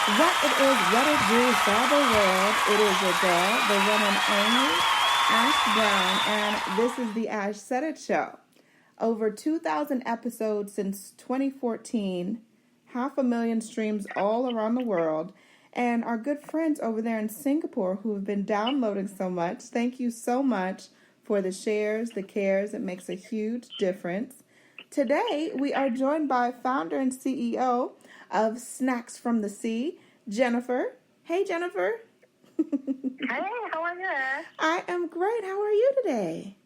What it is, what it do, Cyber World. It is your girl, the one and only Ash Brown, and this is the ashsaidit Show. Over 2,000 episodes since 2014, 500,000 streams all around the world, and our good friends over there in Singapore who have been downloading so much. Thank you so much for the shares, the cares. It makes a huge difference. Today, we are joined by founder and CEO of Snacks from the Sea, Jennifer. Hey, Jennifer. Hey, how are you? I am great. How are you today?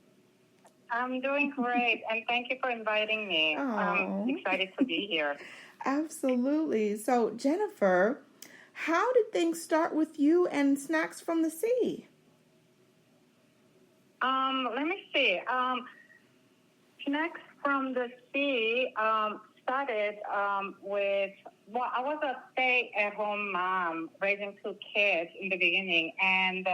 I'm doing great, and thank you for inviting me. I'm excited to be here. Absolutely. So, Jennifer, how did things start with you and Snacks from the Sea? Let me see. Snacks from the Sea started with, I was a stay-at-home mom raising two kids in the beginning, and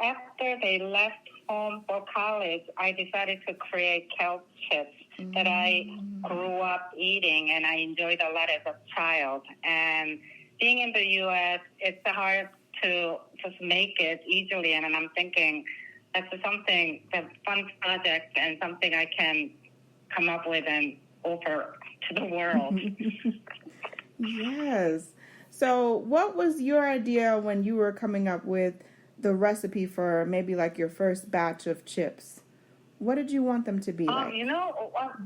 after they left home for college, I decided to create kelp chips that I grew up eating, and I enjoyed a lot as a child. And being in the U.S., it's hard to just make it easily, and I'm thinking that's a fun project and something I can come up with and offer to the world. Yes. So what was your idea when you were coming up with the recipe for maybe like your first batch of chips? What did you want them to be like?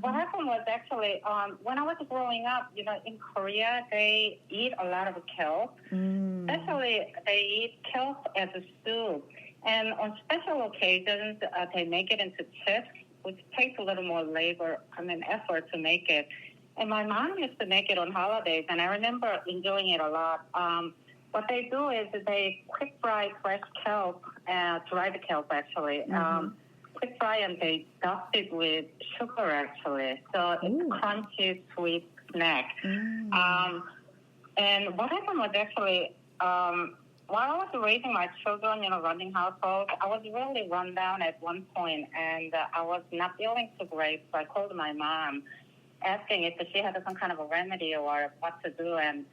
What happened was actually when I was growing up, in Korea, they eat a lot of kelp. Especially, they eat kelp as a soup. And on special occasions, they make it into chips, which takes a little more labor and effort to make it. And my mom used to make it on holidays, and I remember enjoying it a lot. What they do is they quick fry fresh kelp, dried kelp actually, quick fry, and they dust it with sugar actually. So it's a crunchy, sweet snack. And what happened was actually, while I was raising my children, running household, I was really run down at one point, and I was not feeling too great. So I called my mom, asking if she had some kind of a remedy or what to do. And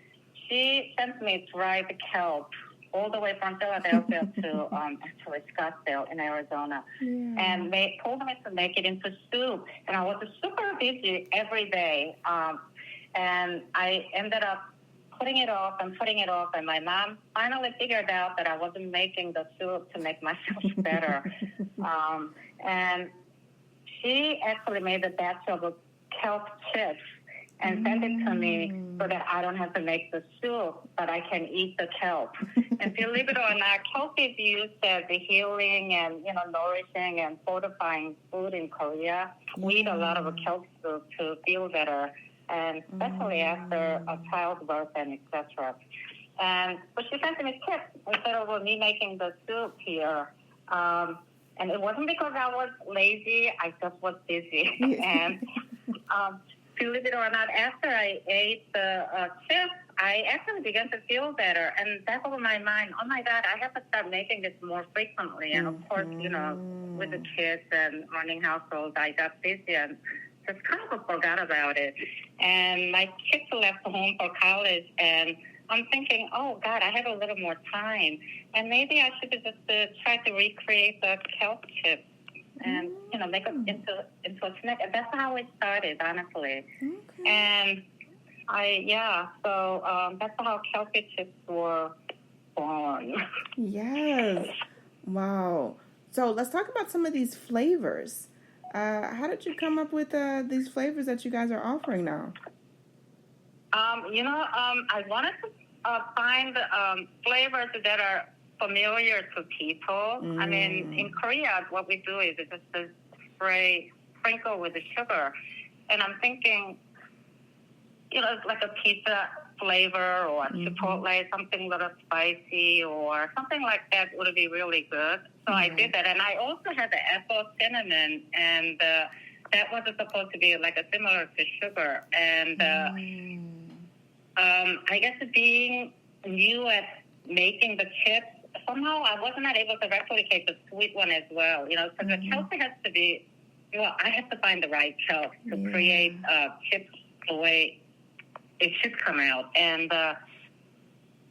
she sent me dried kelp all the way from Philadelphia to actually Scottsdale in Arizona. Yeah. And they told me to make it into soup. And I was super busy every day. And I ended up putting it off, and my mom finally figured out that I wasn't making the soup to make myself better. And she actually made a batch of kelp chips and sent it to me so that I don't have to make the soup, but I can eat the kelp. And believe it or not, kelp is used as a healing and, nourishing and fortifying food in Korea. We eat a lot of kelp soup to feel better, and especially after a childbirth and etc. And so she sent me tips instead of me making the soup here. And it wasn't because I was lazy, I just was busy. And believe it or not, after I ate the chips, I actually began to feel better. And that was my mind, oh my God, I have to start making this more frequently. And of course, with the kids and running households, I got busy and just kind of forgot about it. And my kids left home for college, and I'm thinking, oh God, I have a little more time. And maybe I should just try to recreate the kelp chips and, make it into a snack. And that's how it started, honestly. Okay. And so that's how Kelpie Chips were born. Yes. Wow. So let's talk about some of these flavors. How did you come up with these flavors that you guys are offering now? I wanted to find flavors that are familiar to people. I mean, in Korea, what we do is just to sprinkle with the sugar. And I'm thinking, like a pizza flavor or Chipotle, something a little spicy or something like that would be really good. So I did that. And I also had the apple cinnamon, and that was supposed to be like a similar to sugar. And I guess being new at making the chips, somehow I was not able to replicate the sweet one as well, because the kelp has to be, I have to find the right kelp to create chips the way it should come out. And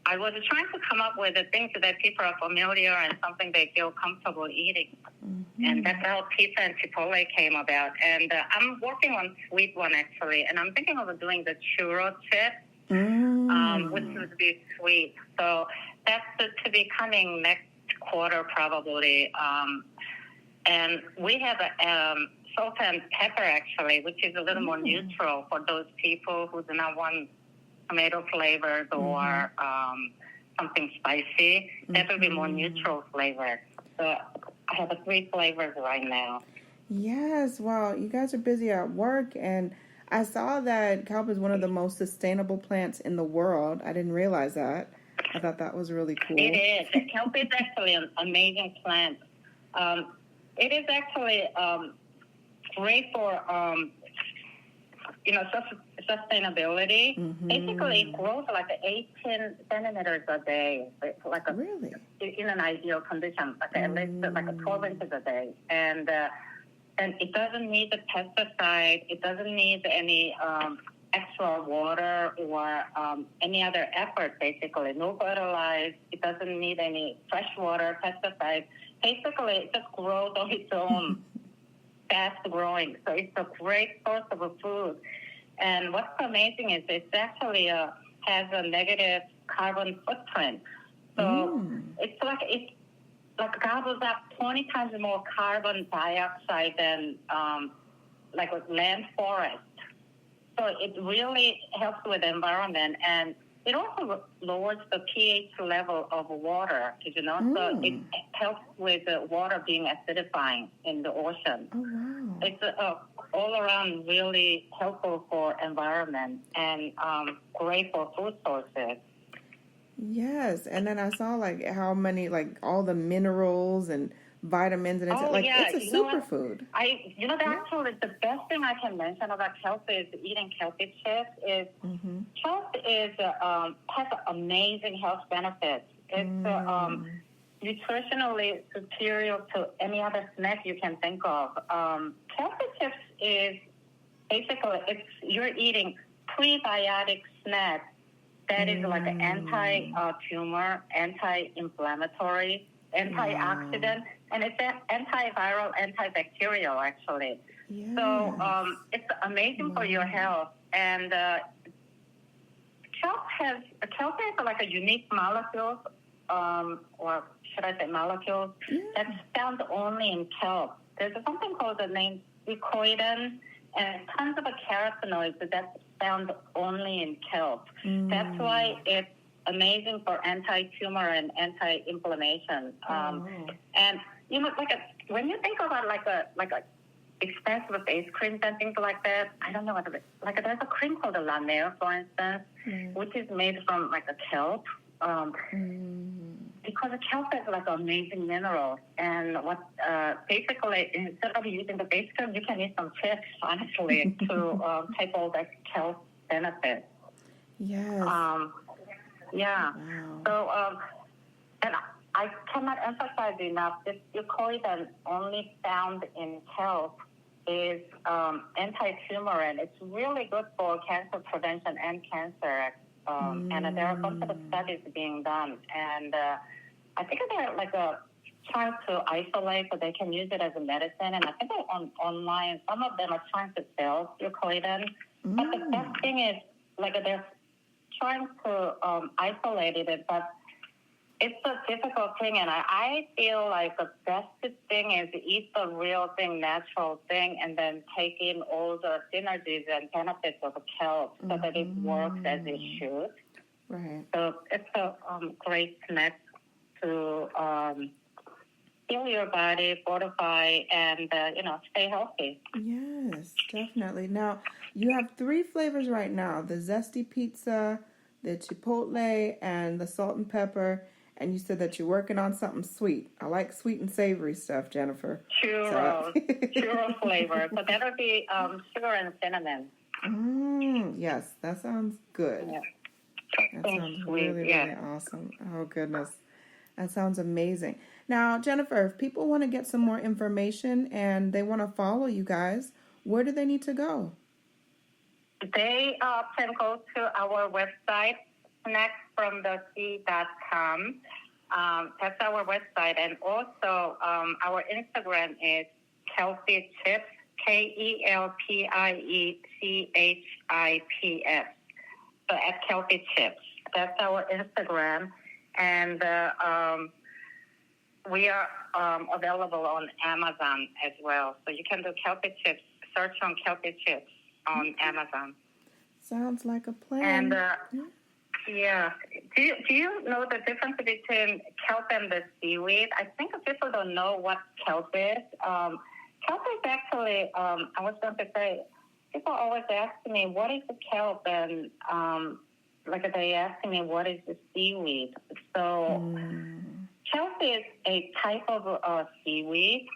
I was trying to come up with the things that people are familiar and something they feel comfortable eating. Mm-hmm. And that's how pizza and Chipotle came about. And I'm working on sweet one, actually. And I'm thinking of doing the churro chip, which would be sweet. So that's to be coming next quarter, probably. And we have a salt and pepper, actually, which is a little more neutral for those people who do not want tomato flavors or something spicy. That would be more neutral flavors. So I have 3 flavors right now. Yes, wow. You guys are busy at work, and I saw that kelp is one of the most sustainable plants in the world. I didn't realize that. I thought that was really cool. It is. Kelp is actually an amazing plant. It is actually great for, sustainability. Mm-hmm. Basically, it grows like 18 centimeters a day. Like really? In an ideal condition, like at least like 12 inches a day. And it doesn't need the pesticide. It doesn't need any extra water or any other effort, basically. No fertilizer. It doesn't need any fresh water, pesticides. Basically, it just grows on its own, fast growing. So it's a great source of food. And what's amazing is it actually has a negative carbon footprint. So it's like gobbles up 20 times more carbon dioxide than like a land forest. So it really helps with the environment, and it also lowers the pH level of water, did you know? So it helps with the water being acidifying in the ocean. Oh, wow. It's all around really helpful for environment and great for food sources. Yes, and then I saw like how many, like all the minerals and vitamins, and it's a superfood. Actually the best thing I can mention about kelp is eating Kelpie Chips is kelp is has amazing health benefits. It's nutritionally superior to any other snack you can think of. Kelpie Chips is basically you're eating prebiotic snack that is like an anti-tumor, anti-inflammatory, antioxidant, and it's antiviral, antibacterial, actually. Yes. So it's amazing for your health. And kelp has like a unique molecule, or should I say molecules, that's found only in kelp. There's something called the name fucoidan, and tons of carotenoids that's found only in kelp. That's why it's amazing for anti-tumor and anti-inflammation. And when you think about like a expensive ice cream and things like that, I don't know what it is. Like there's a cream called the La Mer, for instance, which is made from like a kelp. Because the kelp is like an amazing mineral, and basically instead of using the base cream, you can use some chips, honestly, to take all that kelp benefits. Yes. Yeah. Wow. So, and I cannot emphasize enough, this fucoidan only found in kelp is anti-tumor, and it's really good for cancer prevention and cancer. And there are a bunch of studies being done, and I think they're like trying to isolate so they can use it as a medicine. And I think online, some of them are trying to sell fucoidan. But the best thing is like they're trying to isolate it, but it's a difficult thing, and I feel like the best thing is to eat the real thing, natural thing, and then take in all the synergies and benefits of kelp so that it works as it should. Right. So it's a great snack to heal your body, fortify, and stay healthy. Yes, definitely. Now you have 3 flavors right now: the Zesty Pizza, the Chipotle, and the salt and pepper. And you said that you're working on something sweet. I like sweet and savory stuff, Jennifer. Churro flavor. So that'll be sugar and cinnamon. Yes, that sounds good. Yeah. That sounds really awesome. Oh, goodness. That sounds amazing. Now, Jennifer, if people want to get some more information and they want to follow you guys, where do they need to go? They can go to our website, snacksfromthesea.com. That's our website. And also our Instagram is Kelpie Chips, KelpieChips. So at Kelpie Chips. That's our Instagram. And we are available on Amazon as well. So you can do Kelpie Chips, search on Kelpie Chips on Amazon. Sounds like a plan. And yeah, do you know the difference between kelp and the seaweed? I think people don't know what kelp is. Kelp is actually, I was going to say, people always ask me, what is the kelp? And like they ask me, what is the seaweed? So kelp is a type of seaweed.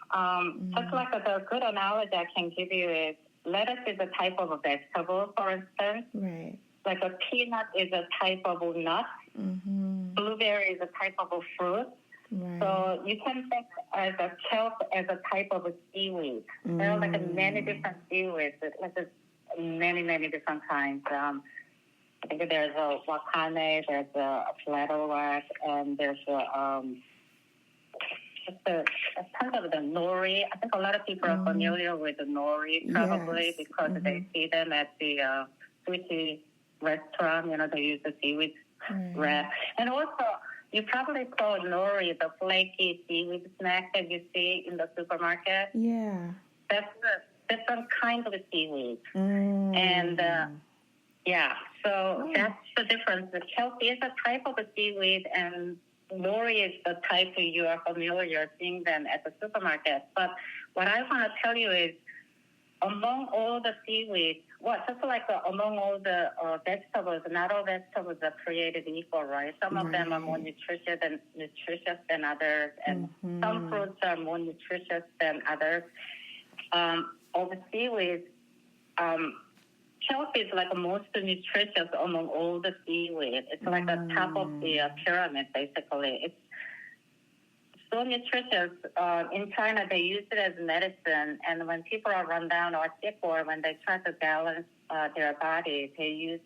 Just like the good analogy I can give you is lettuce is a type of a vegetable, for instance. Right. Like a peanut is a type of a nut. Blueberry is a type of a fruit. Right. So you can think as a kelp as a type of a seaweed. There are like many different seaweeds, like many, many different kinds. I think there's a wakame, there's a flatterwack, and there's a kind of the nori. I think a lot of people are familiar with the nori probably because they see them at the sushi restaurant. They use the seaweed wrap. And also, you probably saw nori, the flaky seaweed snack that you see in the supermarket. Yeah. That's a different kind of seaweed. And so that's the difference. The kelp is a type of a seaweed, and nori is the type you are familiar seeing them at the supermarket. But what I want to tell you is, among all the seaweeds, just like among all the vegetables, not all vegetables are created equal, right? Some of them are more nutritious than others, and some fruits are more nutritious than others. All the seaweeds, kelp is like most nutritious among all the seaweed. It's like the top of the pyramid, basically. It's so nutritious. In China, they use it as medicine, and when people are run down or sick, or when they try to balance their body, they use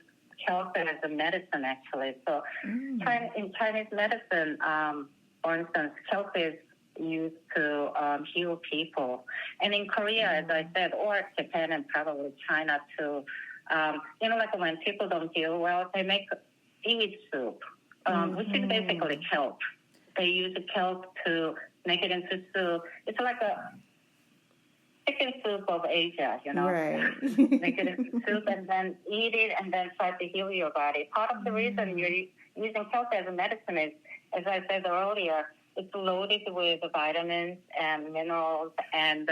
kelp as a medicine, actually. So in Chinese medicine, for instance, kelp is used to heal people. And in Korea, as I said, or Japan and probably China too, like when people don't feel well, they make seaweed soup, which is basically kelp. They use the kelp to make it into soup. It's like a chicken soup of Asia, Right. Make it into soup and then eat it and then try to heal your body. Part of the reason you're using kelp as a medicine is, as I said earlier, it's loaded with vitamins and minerals and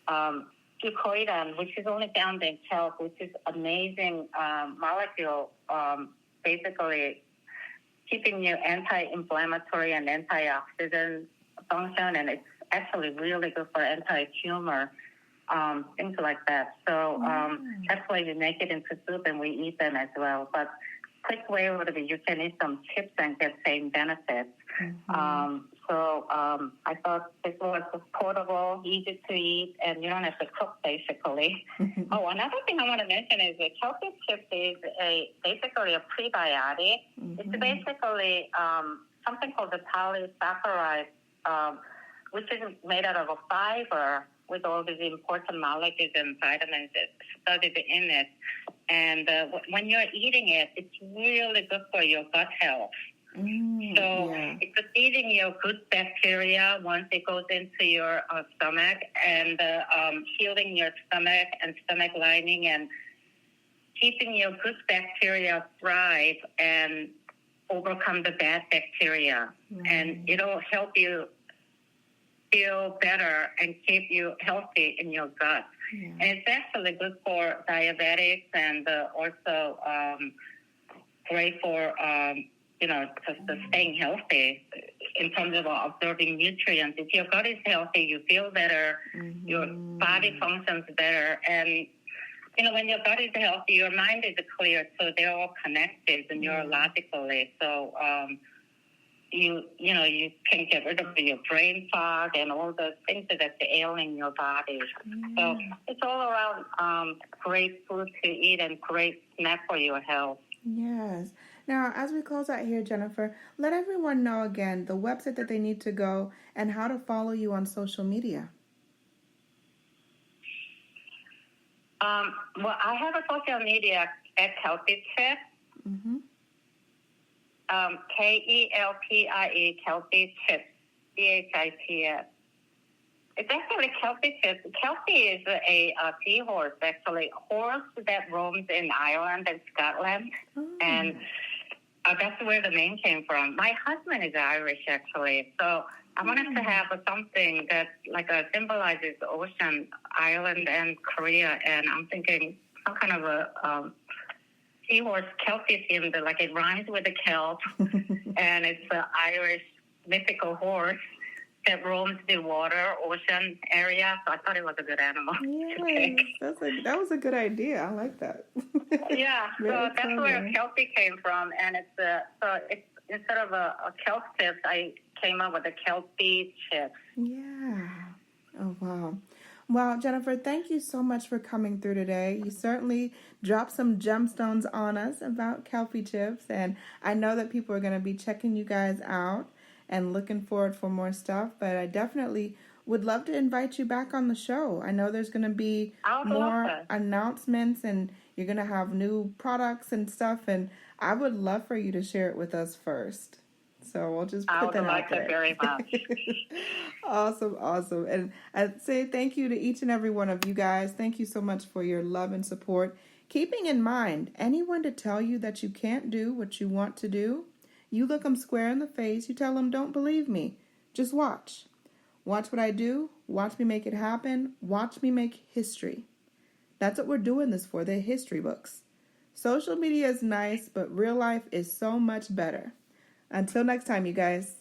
fucoidan, which is only found in kelp, which is amazing molecule, basically keeping you anti-inflammatory and antioxidant function, and it's actually really good for anti-tumor, things like that. So that's why we make it into soup and we eat them as well. But quick way would be you can eat some chips and get same benefits. So I thought this was portable, easy to eat, and you don't have to cook, basically. Another thing I want to mention is that Kelpie Chips is basically a prebiotic. It's basically something called the polysaccharide, which is made out of a fiber with all these important molecules and vitamins studied in it. And when you're eating it, it's really good for your gut health. It's feeding your good bacteria once it goes into your stomach, and healing your stomach and stomach lining, and keeping your good bacteria thrive and overcome the bad bacteria. And it'll help you feel better and keep you healthy in your gut. And it's actually good for diabetics and also great for just staying healthy in terms of absorbing nutrients. If your gut is healthy, you feel better, your body functions better, and when your gut is healthy, your mind is clear, so they're all connected neurologically. So you can get rid of your brain fog and all the things that's ailing your body. So it's all around great food to eat and great snack for your health. Yes. Now, as we close out here, Jennifer, let everyone know again the website that they need to go and how to follow you on social media. Well, I have a social media at Kelpie Chips. Mm-hmm. Kelpie, Kelpie Chips, CHIPS. It's actually Kelpie Chips. Kelpie is a seahorse, actually, horse that roams in Ireland and Scotland. Oh. And that's where the name came from. My husband is Irish, actually. So I wanted to have something that symbolizes the ocean, Ireland and Korea. And I'm thinking some kind of a seahorse, Kelpie themed, like it rhymes with the kelp. And it's an Irish mythical horse that roams the water, ocean area. So I thought it was a good animal to pick. That was a good idea. I like that. Yeah, so that's where Kelpie came from. And it's instead of a kelp chips, I came up with a Kelpie Chips. Yeah. Oh, wow. Well, Jennifer, thank you so much for coming through today. You certainly dropped some gemstones on us about Kelpie Chips, and I know that people are going to be checking you guys out and looking forward for more stuff, but I definitely would love to invite you back on the show. I know there's going to be more announcements, and you're going to have new products and stuff, and I would love for you to share it with us first. So we'll just put that out there. I would like it very much. Awesome. And I'd say thank you to each and every one of you guys. Thank you so much for your love and support. Keeping in mind, anyone to tell you that you can't do what you want to do, you look them square in the face. You tell them, don't believe me. Just watch. Watch what I do. Watch me make it happen. Watch me make history. That's what we're doing this for. They're history books. Social media is nice, but real life is so much better. Until next time, you guys.